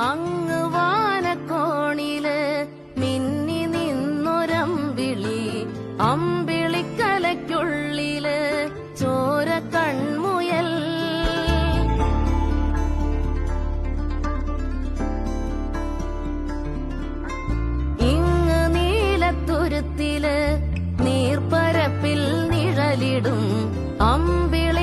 അങ്ങ് വാനക്കോണില് മിന്നി നിന്നൊരമ്പിളി, അമ്പിളിക്കലയ്ക്കുള്ളില് ചോര കൺമുയൽ. ഇങ്ങ് നീലത്തുരുത്തില് നീർപ്പരപ്പിൽ നിഴലിടും അമ്പിളി